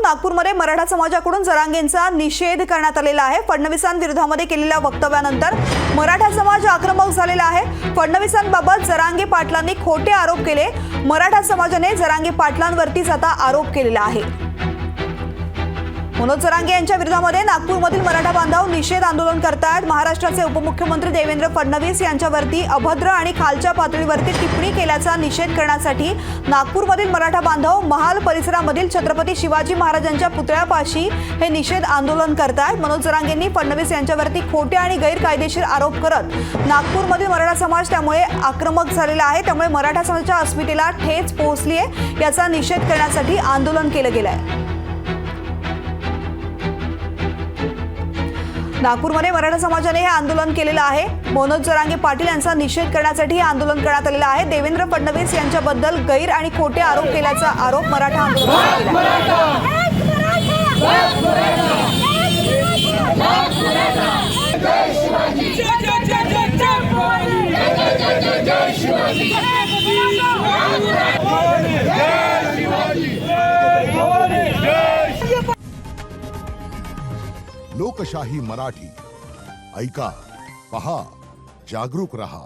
नागपूरमध्ये मराठा समाजाकडून जरांगेंचा निषेध करण्यात आलेला आहे। फडणवीसांविरोधामध्ये केलेल्या वक्तव्यानंतर मराठा समाज आक्रमक झालेला आहे। फडणवीसांबाबत जरांगे पाटलांनी खोटे आरोप केले। मराठा समाजाने जरांगे पाटलांवरतीच आता आरोप केलेला आहे। मनोज जरांगे यांच्या विरोधामध्ये नागपूरमधील मराठा बांधव निषेध आंदोलन करतात। महाराष्ट्राचे उपमुख्यमंत्री देवेंद्र फडणवीस यांच्यावरती अभद्र आणि खालच्या पातळीवरती टिप्पणी केल्याचा निषेध करण्यासाठी नागपूरमधील मराठा बांधव महाल परिसरामधील छत्रपती शिवाजी महाराजांच्या पुतळ्यापाशी हे निषेध आंदोलन करतात। मनोज जरांगेंनी फडणवीस यांच्यावरती खोटे आणि गैरकायदेशीर आरोप करत नागपूरमधील मराठा समाज त्यामुळे आक्रमक झालेला आहे। त्यामुळे मराठा समाजाच्या अस्मितेला ठेच पोहोचली आहे। याचा निषेध करण्यासाठी आंदोलन केलं गेलं आहे। नागपूरमध्ये मराठा समाजाने हे आंदोलन केलेलं आहे। मनोज जरांगे पाटील यांचा निषेध करण्यासाठी हे आंदोलन करण्यात आलेलं आहे। देवेंद्र फडणवीस यांच्याबद्दल गैर आणि खोटे आरोप केल्याचा आरोप मराठा आंदोलनाने केला लोकशाही मराठी ऐका, पहा, जागरूक रहा।